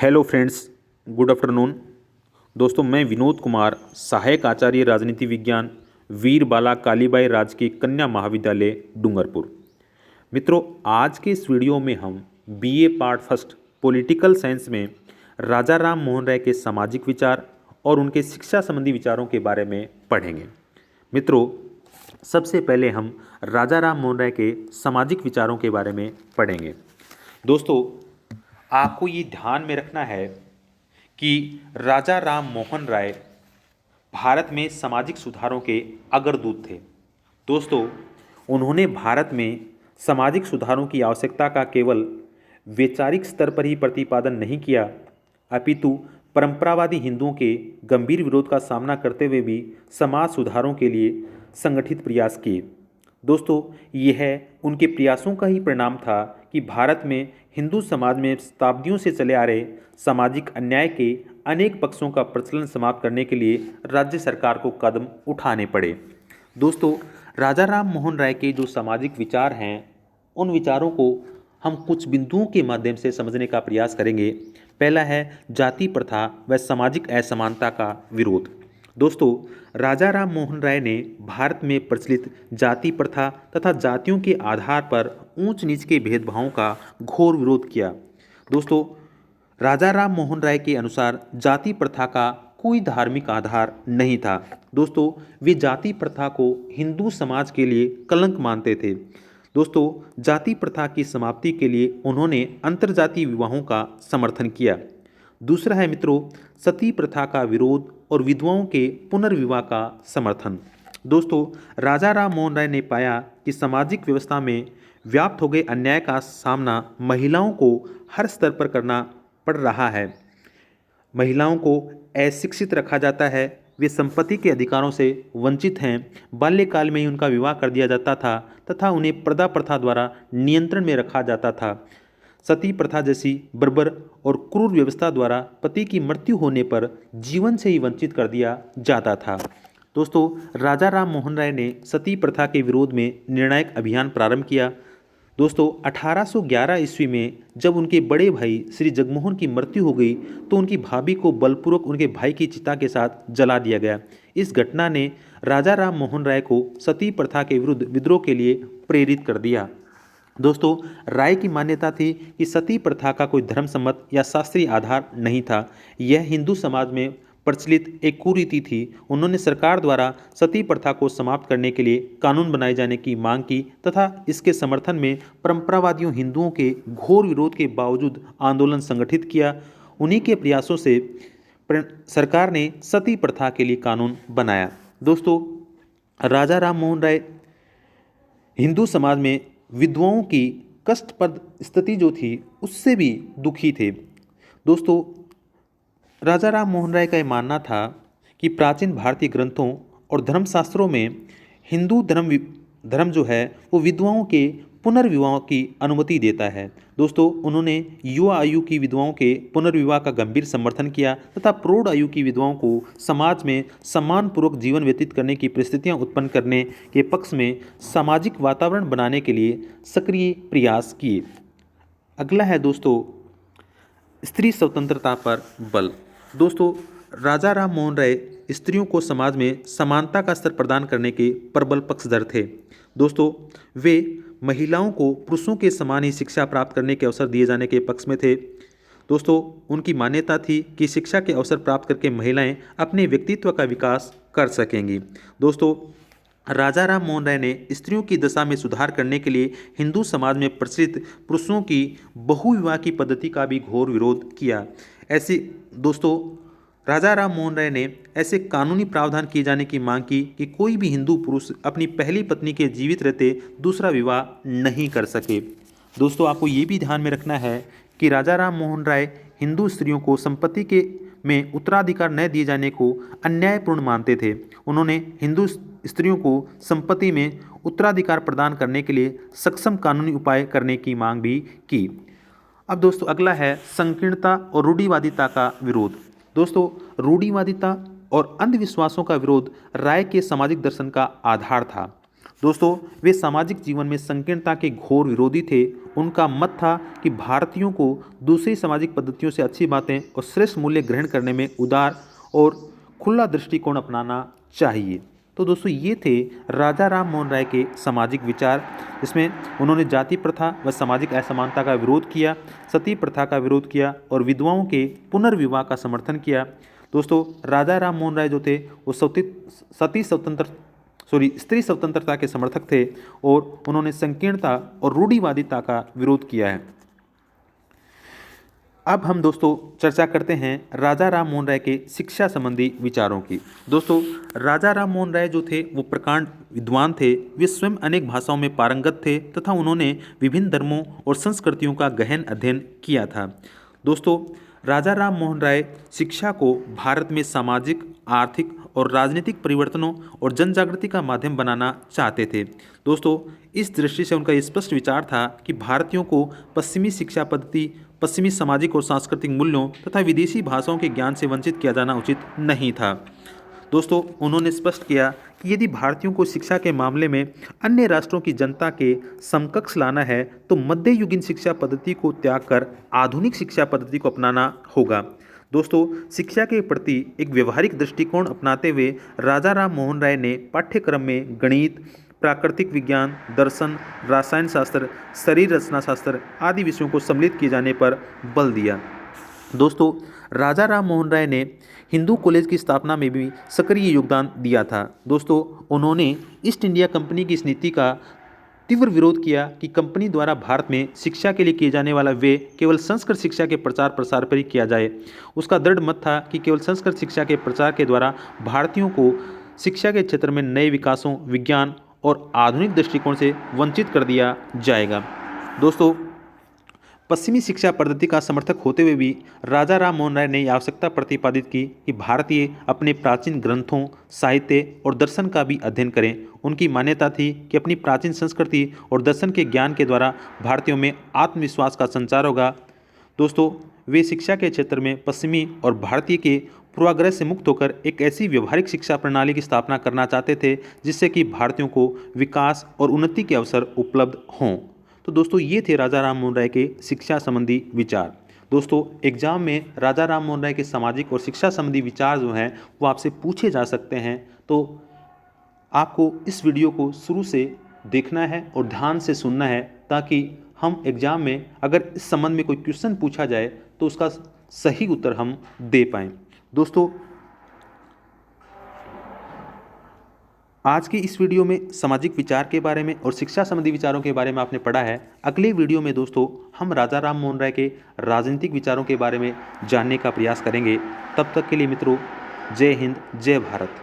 Hello friends, good afternoon. दोस्तों, मैं विनोद कुमार, सहायक आचार्य राजनीति विज्ञान, वीर बाला कालीबाई राजकीय कन्या महाविद्यालय डूंगरपुर। मित्रों, आज के इस वीडियो में हम BA part first political science में राजा राम मोहन राय के सामाजिक विचार और उनके शिक्षा संबंधी विचारों के बारे में पढ़ेंगे। मित्रों, सबसे पहले हम राजा राम मोहन राय के सामाजिक विचारों के बारे में पढ़ेंगे। दोस्तों, आपको ये ध्यान में रखना है कि राजा राम मोहन राय भारत में सामाजिक सुधारों के अग्रदूत थे। दोस्तों, उन्होंने भारत में सामाजिक सुधारों की आवश्यकता का केवल वैचारिक स्तर पर ही प्रतिपादन नहीं किया, अपितु परंपरावादी हिंदुओं के गंभीर विरोध का सामना करते हुए भी समाज सुधारों के लिए संगठित प्रयास किए। दोस्तों, यह उनके प्रयासों का ही परिणाम था कि भारत में हिंदू समाज में शताब्दियों से चले आ रहे सामाजिक अन्याय के अनेक पक्षों का प्रचलन समाप्त करने के लिए राज्य सरकार को कदम उठाने पड़े। दोस्तों, राजा राम मोहन राय के जो सामाजिक विचार हैं, उन विचारों को हम कुछ बिंदुओं के माध्यम से समझने का प्रयास करेंगे। पहला है जाति प्रथा व सामाजिक असमानता का विरोध। दोस्तों, राजा राम मोहन राय ने भारत में प्रचलित जाति प्रथा तथा जातियों के आधार पर ऊंच नीच के भेदभावों का घोर विरोध किया। दोस्तों, राजा राम मोहन राय के अनुसार जाति प्रथा का कोई धार्मिक आधार नहीं था। दोस्तों, वे जाति प्रथा को हिंदू समाज के लिए कलंक मानते थे। दोस्तों, जाति प्रथा की समाप्ति के लिए उन्होंने अंतर्जातीय विवाहों का समर्थन किया। दूसरा है मित्रों, सती प्रथा का विरोध और विधवाओं के पुनर्विवाह का समर्थन। दोस्तों, राजा राम मोहन राय ने पाया कि सामाजिक व्यवस्था में व्याप्त हो गए अन्याय का सामना महिलाओं को हर स्तर पर करना पड़ रहा है। महिलाओं को अशिक्षित रखा जाता है, वे संपत्ति के अधिकारों से वंचित हैं, बाल्यकाल में ही उनका विवाह कर दिया जाता था तथा उन्हें प्रदा प्रथा द्वारा नियंत्रण में रखा जाता था। सती प्रथा जैसी बर्बर और क्रूर व्यवस्था द्वारा पति की मृत्यु होने पर जीवन से ही वंचित कर दिया जाता था। दोस्तों, राजा राम मोहन राय ने सती प्रथा के विरोध में निर्णायक अभियान प्रारंभ किया। दोस्तों, 1811 ईस्वी में जब उनके बड़े भाई श्री जगमोहन की मृत्यु हो गई तो उनकी भाभी को बलपूर्वक उनके भाई की चिता के साथ जला दिया गया। इस घटना ने राजा राम मोहन राय को सती प्रथा के विरुद्ध विद्रोह के लिए प्रेरित कर दिया। दोस्तों, राय की मान्यता थी कि सती प्रथा का कोई धर्मसम्मत या शास्त्रीय आधार नहीं था, यह हिंदू समाज में प्रचलित एक कुरीति थी। उन्होंने सरकार द्वारा सती प्रथा को समाप्त करने के लिए कानून बनाए जाने की मांग की तथा इसके समर्थन में परंपरावादियों हिंदुओं के घोर विरोध के बावजूद आंदोलन संगठित किया। उन्हीं के प्रयासों से सरकार ने सती प्रथा के लिए कानून बनाया। दोस्तों, राजा राम मोहन राय हिंदू समाज में विधवाओं की कष्टप्रद स्थिति जो थी उससे भी दुखी थे। दोस्तों, राजा राम मोहन राय का यह मानना था कि प्राचीन भारतीय ग्रंथों और धर्मशास्त्रों में हिंदू धर्म जो है वो विधवाओं के पुनर्विवाह की अनुमति देता है। दोस्तों, उन्होंने युवा आयु की विधवाओं के पुनर्विवाह का गंभीर समर्थन किया तथा प्रौढ़ आयु की विधवाओं को समाज में सम्मानपूर्वक जीवन व्यतीत करने की परिस्थितियां उत्पन्न करने के पक्ष में सामाजिक वातावरण बनाने के लिए सक्रिय प्रयास किए। अगला है दोस्तों, स्त्री स्वतंत्रता पर बल। दोस्तों, राजा राम मोहन राय स्त्रियों को समाज में समानता का स्तर प्रदान करने के प्रबल पक्षधर थे। दोस्तों, वे महिलाओं को पुरुषों के समान ही शिक्षा प्राप्त करने के अवसर दिए जाने के पक्ष में थे। दोस्तों, उनकी मान्यता थी कि शिक्षा के अवसर प्राप्त करके महिलाएं अपने व्यक्तित्व का विकास कर सकेंगी। दोस्तों, राजा राम मोहन राय ने स्त्रियों की दशा में सुधार करने के लिए हिंदू समाज में प्रचलित पुरुषों की बहुविवाह की पद्धति का भी घोर विरोध किया। दोस्तों, राजा राम मोहन राय ने ऐसे कानूनी प्रावधान किए जाने की मांग की कि कोई भी हिंदू पुरुष अपनी पहली पत्नी के जीवित रहते दूसरा विवाह नहीं कर सके। दोस्तों, आपको ये भी ध्यान में रखना है कि राजा राम मोहन राय हिंदू स्त्रियों को संपत्ति में उत्तराधिकार न दिए जाने को अन्यायपूर्ण मानते थे। उन्होंने हिंदू स्त्रियों को संपत्ति में उत्तराधिकार प्रदान करने के लिए सक्षम कानूनी उपाय करने की मांग भी की। अब दोस्तों, अगला है संकीर्णता और रूढ़िवादिता का विरोध। दोस्तों, रूढ़िवादिता और अंधविश्वासों का विरोध राय के सामाजिक दर्शन का आधार था। दोस्तों वे सामाजिक जीवन में संकीर्णता के घोर विरोधी थे। उनका मत था कि भारतीयों को दूसरी सामाजिक पद्धतियों से अच्छी बातें और श्रेष्ठ मूल्य ग्रहण करने में उदार और खुला दृष्टिकोण अपनाना चाहिए। तो दोस्तों ये थे राजा राम मोहन राय के सामाजिक विचार, जिसमें उन्होंने जाति प्रथा व सामाजिक असमानता का विरोध किया, सती प्रथा का विरोध किया और विधवाओं के पुनर्विवाह का समर्थन किया। दोस्तों राजा राम मोहन राय जो थे वो स्त्री स्वतंत्रता के समर्थक थे और उन्होंने संकीर्णता और रूढ़िवादिता का विरोध किया है। अब हम दोस्तों चर्चा करते हैं राजा राम मोहन राय के शिक्षा संबंधी विचारों की। दोस्तों राजा राम मोहन राय जो थे वो प्रकांड विद्वान थे। वे स्वयं अनेक भाषाओं में पारंगत थे तथा उन्होंने विभिन्न धर्मों और संस्कृतियों का गहन अध्ययन किया था। दोस्तों राजा राम मोहन राय शिक्षा को भारत में सामाजिक, आर्थिक और राजनीतिक परिवर्तनों और जन जागृति का माध्यम बनाना चाहते थे। दोस्तों इस दृष्टि से उनका स्पष्ट विचार था कि भारतीयों को पश्चिमी शिक्षा पद्धति, पश्चिमी सामाजिक और सांस्कृतिक मूल्यों तथा विदेशी भाषाओं के ज्ञान से वंचित किया जाना उचित नहीं था। दोस्तों उन्होंने स्पष्ट किया कि यदि भारतीयों को शिक्षा के मामले में अन्य राष्ट्रों की जनता के समकक्ष लाना है तो मध्ययुगीन शिक्षा पद्धति को त्याग कर आधुनिक शिक्षा पद्धति को अपनाना होगा। दोस्तों शिक्षा के प्रति एक व्यवहारिक दृष्टिकोण अपनाते हुए राजा राम मोहन राय ने पाठ्यक्रम में गणित, प्राकृतिक विज्ञान, दर्शन, रसायन शास्त्र, शरीर रचना शास्त्र आदि विषयों को सम्मिलित किए जाने पर बल दिया। दोस्तों राजा राम मोहन राय ने हिंदू कॉलेज की स्थापना में भी सक्रिय योगदान दिया था। दोस्तों उन्होंने ईस्ट इंडिया कंपनी की इस नीति का तीव्र विरोध किया कि कंपनी द्वारा भारत में शिक्षा के लिए किए जाने वाला व्यय केवल संस्कृत शिक्षा के प्रचार प्रसार पर ही किया जाए। उसका दृढ़ मत था कि केवल संस्कृत शिक्षा के प्रचार के द्वारा भारतीयों को शिक्षा के क्षेत्र में नए विकासों, विज्ञान और आधुनिक दृष्टिकोण से वंचित कर दिया जाएगा। दोस्तों पश्चिमी शिक्षा पद्धति का समर्थक होते हुए भी राजा राम मोहन राय ने आवश्यकता प्रतिपादित की कि भारतीय अपने प्राचीन ग्रंथों, साहित्य और दर्शन का भी अध्ययन करें। उनकी मान्यता थी कि अपनी प्राचीन संस्कृति और दर्शन के ज्ञान के द्वारा भारतीयों में आत्मविश्वास का संचार होगा। दोस्तों वे शिक्षा के क्षेत्र में पश्चिमी और भारतीय के पूर्वाग्रह से मुक्त होकर एक ऐसी व्यवहारिक शिक्षा प्रणाली की स्थापना करना चाहते थे जिससे कि भारतीयों को विकास और उन्नति के अवसर उपलब्ध हों। तो दोस्तों ये थे राजा राम मोहन राय के शिक्षा संबंधी विचार। दोस्तों एग्जाम में राजा राम मोहन राय के सामाजिक और शिक्षा संबंधी विचार जो हैं वो आपसे पूछे जा सकते हैं। तो आपको इस वीडियो को शुरू से देखना है और ध्यान से सुनना है ताकि हम एग्जाम में अगर इस संबंध में कोई क्वेश्चन पूछा जाए तो उसका सही उत्तर हम दे पाएँ। दोस्तों आज की इस वीडियो में सामाजिक विचार के बारे में और शिक्षा संबंधी विचारों के बारे में आपने पढ़ा है। अगले वीडियो में दोस्तों हम राजा राम मोहन राय के राजनीतिक विचारों के बारे में जानने का प्रयास करेंगे। तब तक के लिए मित्रों, जय हिंद, जय भारत।